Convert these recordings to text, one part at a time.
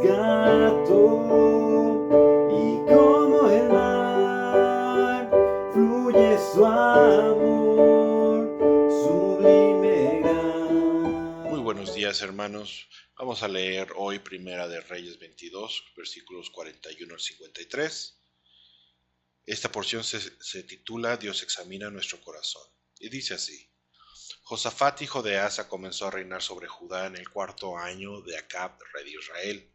rescató, y como el mar fluye su amor sublime gran. Muy buenos días, hermanos. Vamos a leer hoy Primera de Reyes 22, versículos 41 al 53. Esta porción se titula Dios examina nuestro corazón y dice así: Josafat, hijo de Asa, comenzó a reinar sobre Judá en el cuarto año de Acab, rey de Israel.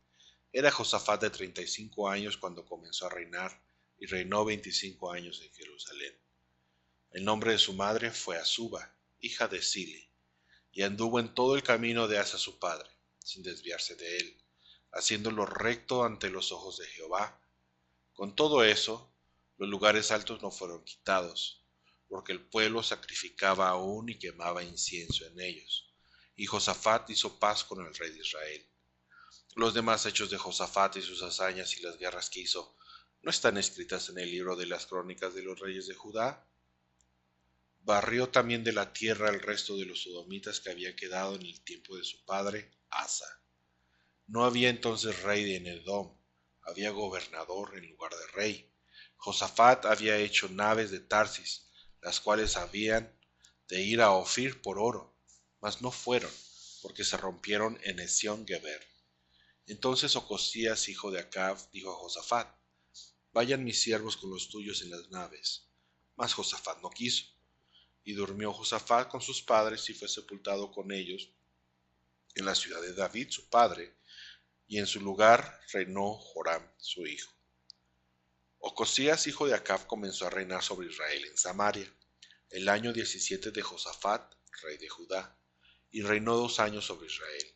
Era Josafat de 35 años cuando comenzó a reinar y reinó 25 años en Jerusalén. El nombre de su madre fue Azuba, hija de Sili, y anduvo en todo el camino de Asa su padre, sin desviarse de él, haciéndolo recto ante los ojos de Jehová. Con todo eso, los lugares altos no fueron quitados, porque el pueblo sacrificaba aún y quemaba incienso en ellos. Y Josafat hizo paz con el rey de Israel. Los demás hechos de Josafat y sus hazañas y las guerras que hizo, ¿no están escritas en el libro de las crónicas de los reyes de Judá? Barrió también de la tierra el resto de los sodomitas que habían quedado en el tiempo de su padre Asa. No había entonces rey en Edom, había gobernador en lugar de rey. Josafat había hecho naves de Tarsis, las cuales habían de ir a Ofir por oro, mas no fueron, porque se rompieron en Ezión-Geber. Entonces Ocosías, hijo de Acab, dijo a Josafat: Vayan mis siervos con los tuyos en las naves. Mas Josafat no quiso. Y durmió Josafat con sus padres y fue sepultado con ellos en la ciudad de David su padre, y en su lugar reinó Joram su hijo. Ocosías, hijo de Acab, comenzó a reinar sobre Israel en Samaria, el año 17 de Josafat, rey de Judá, y reinó 2 años sobre Israel.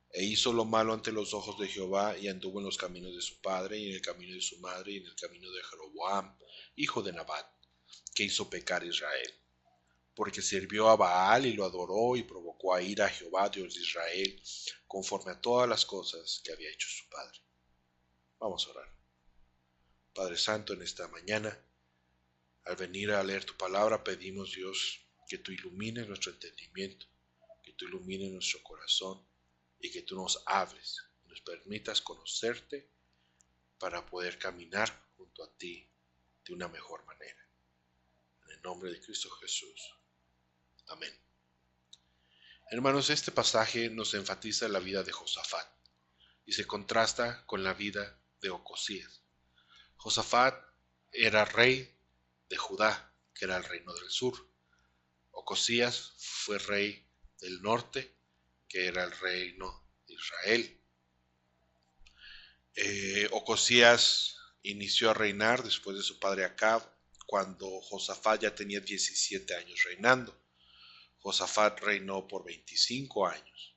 E hizo lo malo ante los ojos de Jehová, y anduvo en los caminos de su padre, y en el camino de su madre, y en el camino de Jeroboam, hijo de Nabat, que hizo pecar a Israel. Porque sirvió a Baal y lo adoró, y provocó a ira a Jehová, Dios de Israel, conforme a todas las cosas que había hecho su padre. Vamos a orar. Padre Santo, en esta mañana, al venir a leer tu palabra, pedimos, Dios, que tú ilumines nuestro entendimiento, que tú ilumines nuestro corazón y que tú nos hables y nos permitas conocerte para poder caminar junto a ti de una mejor manera. En el nombre de Cristo Jesús. Amén. Hermanos, este pasaje nos enfatiza la vida de Josafat y se contrasta con la vida de Ocosías. Josafat era rey de Judá, que era el reino del sur. Ocosías fue rey del norte, que era el reino de Israel. Ocosías inició a reinar después de su padre Acab, cuando Josafat ya tenía 17 años reinando. Josafat reinó por 25 años.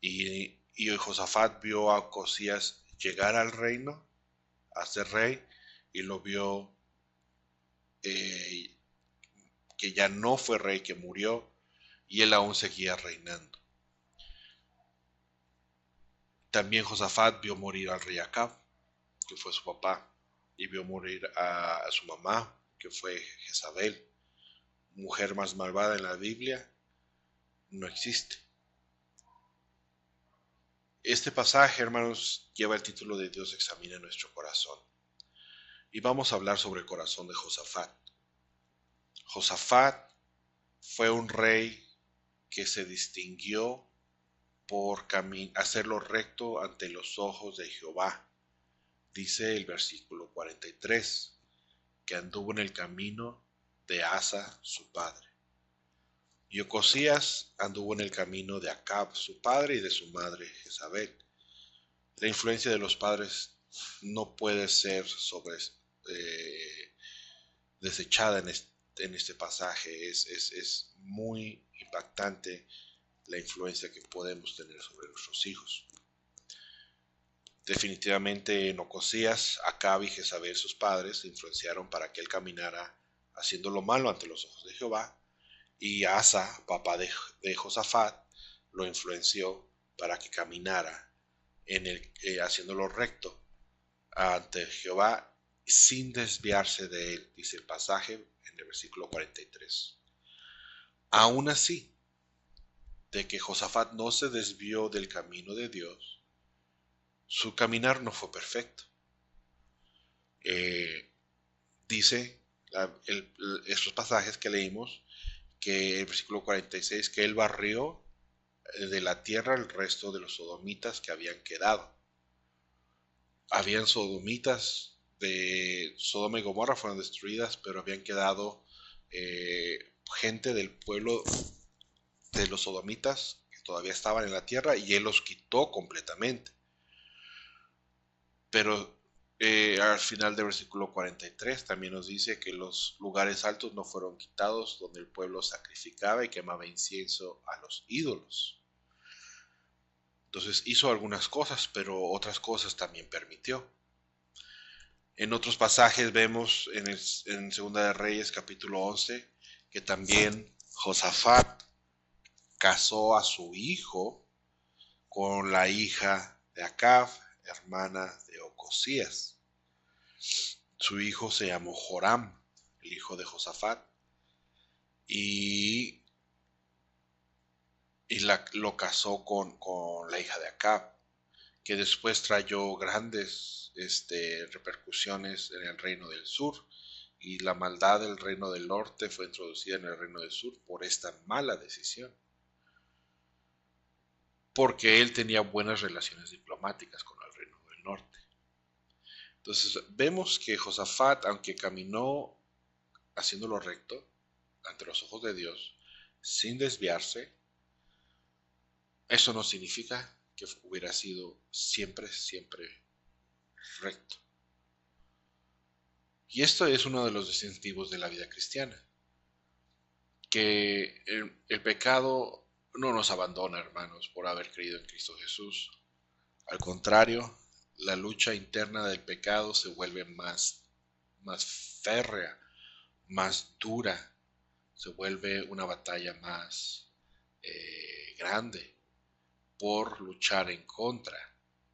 Y Josafat vio a Ocosías llegar al reino, a ser rey, y lo vio que ya no fue rey, que murió, y él aún seguía reinando. También Josafat vio morir al rey Acab, que fue su papá, y vio morir a su mamá, que fue Jezabel. Mujer más malvada en la Biblia no existe. Este pasaje, hermanos, lleva el título de Dios examina nuestro corazón. Y vamos a hablar sobre el corazón de Josafat. Josafat fue un rey que se distinguió por hacer lo recto ante los ojos de Jehová. Dice el versículo 43, que anduvo en el camino de Asa su padre. Y Ocosías anduvo en el camino de Acab su padre y de su madre Jezabel. La influencia de los padres no puede ser desechada en este pasaje. Es muy impactante la influencia que podemos tener sobre nuestros hijos. Definitivamente en Ocosías, Acab y Jezabel, sus padres, influenciaron para que él caminara haciendo lo malo ante los ojos de Jehová, y Asa, papá de Josafat, lo influenció para que caminara haciendo lo recto ante Jehová sin desviarse de él, dice el pasaje en el versículo 43. Aún así, de que Josafat no se desvió del camino de Dios, su caminar no fue perfecto. Dice estos pasajes que leímos, que el versículo 46, que él barrió de la tierra el resto de los sodomitas que habían quedado. Habían sodomitas de Sodoma y Gomorra, fueron destruidas, pero habían quedado gente del pueblo de los sodomitas que todavía estaban en la tierra, y él los quitó completamente. Pero al final del versículo 43 también nos dice que los lugares altos no fueron quitados, donde el pueblo sacrificaba y quemaba incienso a los ídolos. Entonces hizo algunas cosas, pero otras cosas también permitió. En otros pasajes vemos en Segunda de Reyes capítulo 11 que también Josafat casó a su hijo con la hija de Acab, hermana de Ocosías. Su hijo se llamó Joram, el hijo de Josafat, y lo casó con la hija de Acab, que después trayó grandes repercusiones en el reino del sur, y la maldad del reino del norte fue introducida en el reino del sur por esta mala decisión, porque él tenía buenas relaciones diplomáticas con el reino del norte. Entonces vemos que Josafat, aunque caminó haciendo lo recto ante los ojos de Dios, sin desviarse, eso no significa que hubiera sido siempre recto. Y esto es uno de los distintivos de la vida cristiana, que el pecado no nos abandona, hermanos, por haber creído en Cristo Jesús. Al contrario, la lucha interna del pecado se vuelve más férrea, más dura, se vuelve una batalla más grande por luchar en contra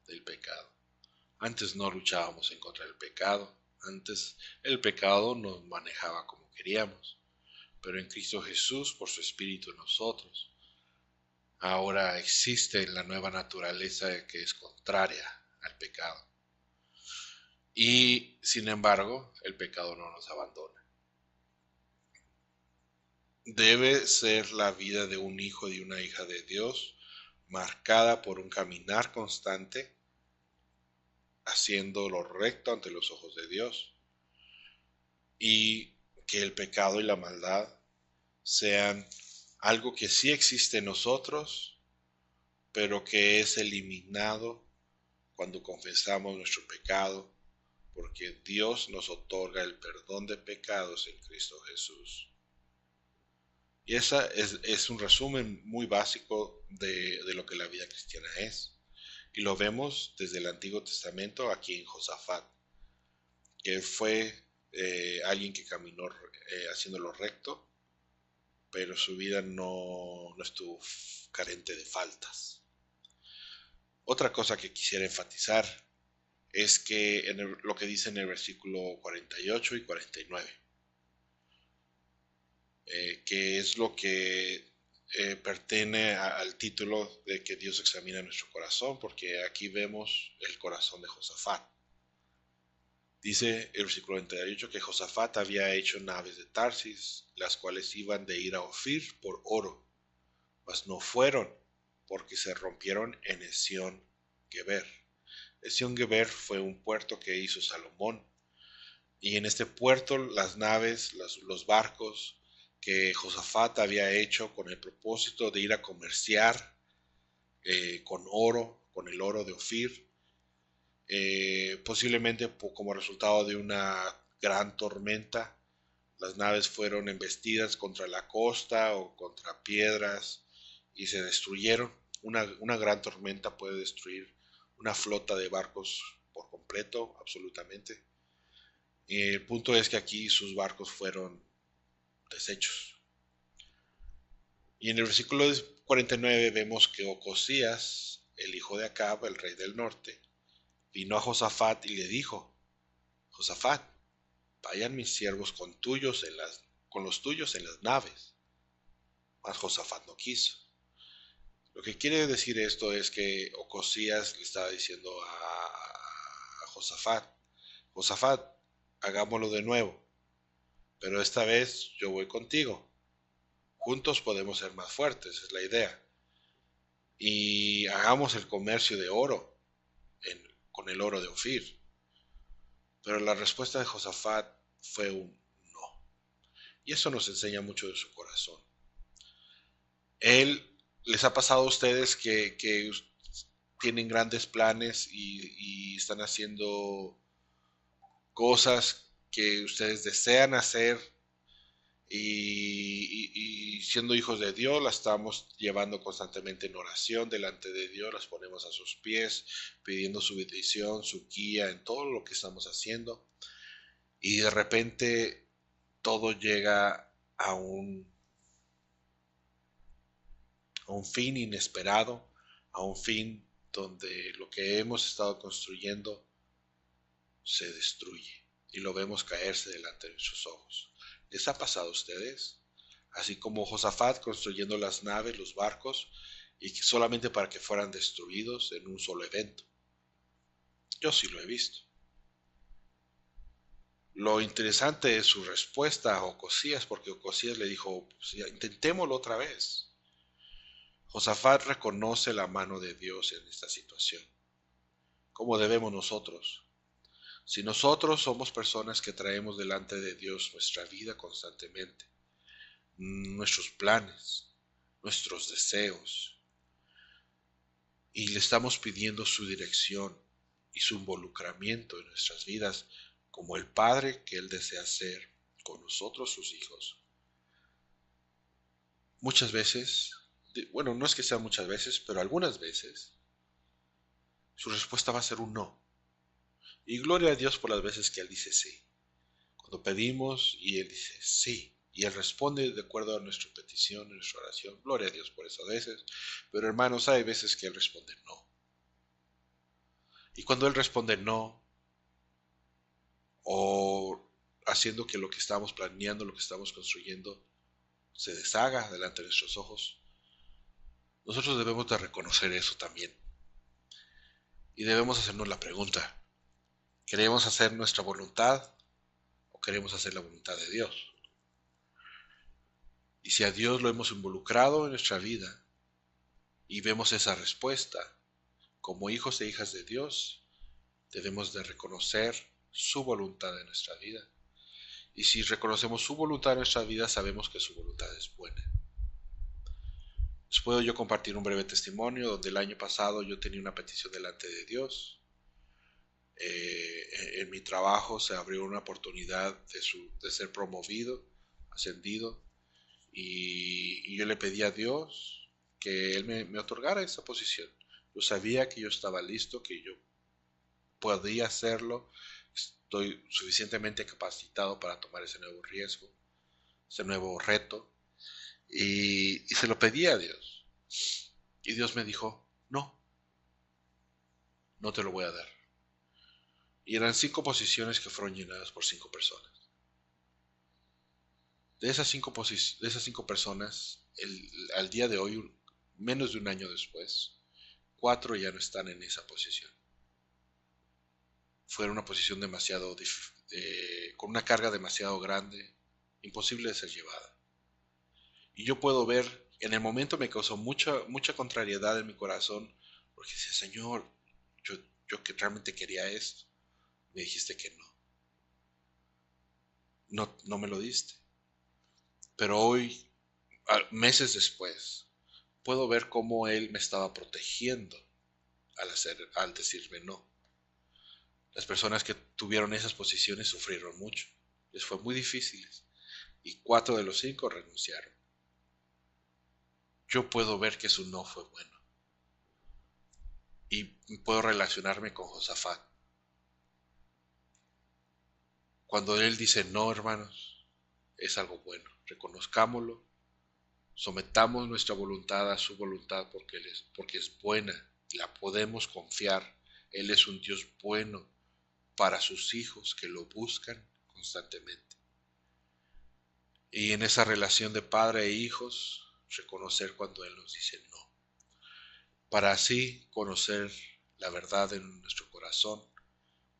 del pecado. Antes no luchábamos en contra del pecado, antes el pecado nos manejaba como queríamos, pero en Cristo Jesús, por su Espíritu en nosotros, ahora existe la nueva naturaleza que es contraria al pecado. Y sin embargo, el pecado no nos abandona. Debe ser la vida de un hijo y una hija de Dios marcada por un caminar constante, haciendo lo recto ante los ojos de Dios, y que el pecado y la maldad sean algo que sí existe en nosotros, pero que es eliminado cuando confesamos nuestro pecado, porque Dios nos otorga el perdón de pecados en Cristo Jesús. Y esa es un resumen muy básico de lo que la vida cristiana es. Y lo vemos desde el Antiguo Testamento aquí en Josafat, que fue alguien que caminó haciendo lo recto, pero su vida no estuvo carente de faltas. Otra cosa que quisiera enfatizar es que lo que dice en el versículo 48 y 49, que es lo que pertenece al título de que Dios examina nuestro corazón, porque aquí vemos el corazón de Josafat. Dice el versículo 48 que Josafat había hecho naves de Tarsis, las cuales iban de ir a Ofir por oro, mas no fueron, porque se rompieron en Ezión Geber. Ezión Geber fue un puerto que hizo Salomón, y en este puerto las naves, los barcos que Josafat había hecho con el propósito de ir a comerciar con oro, con el oro de Ofir, posiblemente como resultado de una gran tormenta, las naves fueron embestidas contra la costa o contra piedras y se destruyeron. Una gran tormenta puede destruir una flota de barcos por completo, absolutamente. El punto es que aquí sus barcos fueron deshechos. Y en el versículo 49 vemos que Ocosías, el hijo de Acab, el rey del norte, vino a Josafat y le dijo: Josafat, vayan mis siervos con los tuyos en las naves. Mas Josafat no quiso. Lo que quiere decir esto es que Ocosías le estaba diciendo a Josafat, Josafat, hagámoslo de nuevo, pero esta vez yo voy contigo. Juntos podemos ser más fuertes, es la idea. Y hagamos el comercio de oro con el oro de Ofir. Pero la respuesta de Josafat fue un no. Y eso nos enseña mucho de su corazón. Él, les ha pasado a ustedes que tienen grandes planes y están haciendo cosas que ustedes desean hacer y siendo hijos de Dios las estamos llevando constantemente en oración delante de Dios, las ponemos a sus pies, pidiendo su bendición, su guía en todo lo que estamos haciendo y de repente todo llega a un fin inesperado, a un fin donde lo que hemos estado construyendo se destruye y lo vemos caerse delante de nuestros ojos. ¿Les ha pasado a ustedes? Así como Josafat construyendo las naves, los barcos, y que solamente para que fueran destruidos en un solo evento. Yo sí lo he visto. Lo interesante es su respuesta a Ocosías, porque Ocosías le dijo, pues ya, intentémoslo otra vez. Josafat reconoce la mano de Dios en esta situación. ¿Cómo debemos nosotros? Si nosotros somos personas que traemos delante de Dios nuestra vida constantemente, nuestros planes, nuestros deseos, y le estamos pidiendo su dirección y su involucramiento en nuestras vidas como el Padre que Él desea ser con nosotros sus hijos. Muchas veces, bueno, no es que sea muchas veces, pero algunas veces, su respuesta va a ser un no. Y gloria a Dios por las veces que Él dice sí. Cuando pedimos y Él dice sí, y Él responde de acuerdo a nuestra petición, a nuestra oración, gloria a Dios por esas veces. Pero hermanos, hay veces que Él responde no. Y cuando Él responde no, o haciendo que lo que estamos planeando, lo que estamos construyendo, se deshaga delante de nuestros ojos, nosotros debemos de reconocer eso también. Y debemos hacernos la pregunta, ¿queremos hacer nuestra voluntad o queremos hacer la voluntad de Dios? Y si a Dios lo hemos involucrado en nuestra vida y vemos esa respuesta, como hijos e hijas de Dios, debemos de reconocer su voluntad en nuestra vida. Y si reconocemos su voluntad en nuestra vida, sabemos que su voluntad es buena. Les puedo yo compartir un breve testimonio donde el año pasado yo tenía una petición delante de Dios. En mi trabajo se abrió una oportunidad de ser promovido, ascendido, y yo le pedí a Dios que Él me otorgara esa posición. Yo sabía que yo estaba listo, que yo podía hacerlo, estoy suficientemente capacitado para tomar ese nuevo riesgo, ese nuevo reto, y se lo pedí a Dios. Y Dios me dijo, no, no te lo voy a dar. Y eran 5 posiciones que fueron llenadas por 5 personas. De esas 5 personas, al día de hoy, menos de un año después, 4 ya no están en esa posición. Fue una posición demasiado, con una carga demasiado grande, imposible de ser llevada. Y yo puedo ver, en el momento me causó mucha contrariedad en mi corazón, porque decía, Señor, yo que realmente quería esto, me dijiste que no me lo diste. Pero hoy, meses después, puedo ver cómo Él me estaba protegiendo al decirme no. Las personas que tuvieron esas posiciones sufrieron mucho, les fue muy difícil y 4 de los 5 renunciaron. Yo puedo ver que su no fue bueno y puedo relacionarme con Josafat. Cuando él dice no, hermanos, es algo bueno. Reconozcámoslo, sometamos nuestra voluntad a su voluntad porque es buena, la podemos confiar. Él es un Dios bueno para sus hijos que lo buscan constantemente. Y en esa relación de padre e hijos, reconocer cuando Él nos dice no. para así conocer la verdad en nuestro corazón,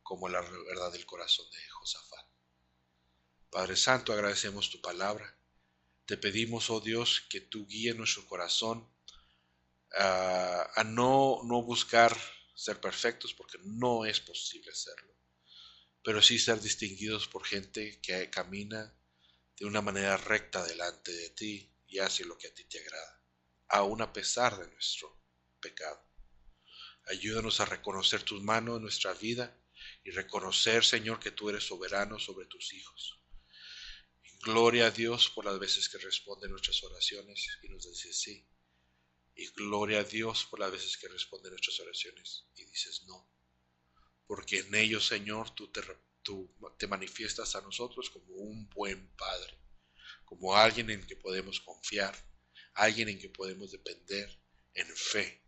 como la verdad del corazón de Josafat. Padre Santo, agradecemos tu palabra. Te pedimos, oh Dios, que tú guíes nuestro corazón a no buscar ser perfectos, porque no es posible serlo, pero sí ser distinguidos por gente que camina de una manera recta delante de ti y hace lo que a ti te agrada, aun a pesar de nuestro pecado. Ayúdanos a reconocer tus manos en nuestra vida y reconocer, Señor, que tú eres soberano sobre tus hijos. Y gloria a Dios por las veces que responde nuestras oraciones y nos dice sí. Y gloria a Dios por las veces que responde nuestras oraciones y dices no. Porque en ellos, Señor, tú te manifiestas a nosotros como un buen Padre, como alguien en que podemos confiar, alguien en que podemos depender en fe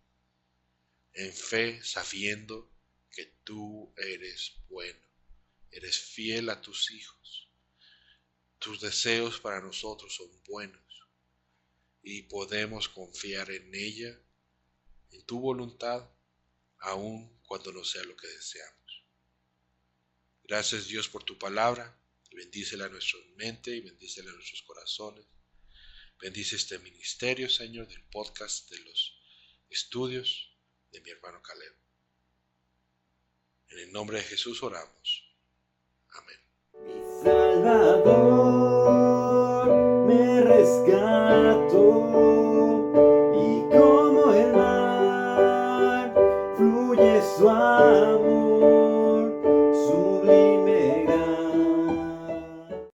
sabiendo que tú eres bueno, eres fiel a tus hijos. Tus deseos para nosotros son buenos y podemos confiar en ella, en tu voluntad, aun cuando no sea lo que deseamos. Gracias, Dios, por tu palabra. Bendícela a nuestra mente y bendícela a nuestros corazones. Bendice este ministerio, Señor, del podcast de los estudios de mi hermano Caleb. En el nombre de Jesús oramos. Amén. Mi Salvador me rescató.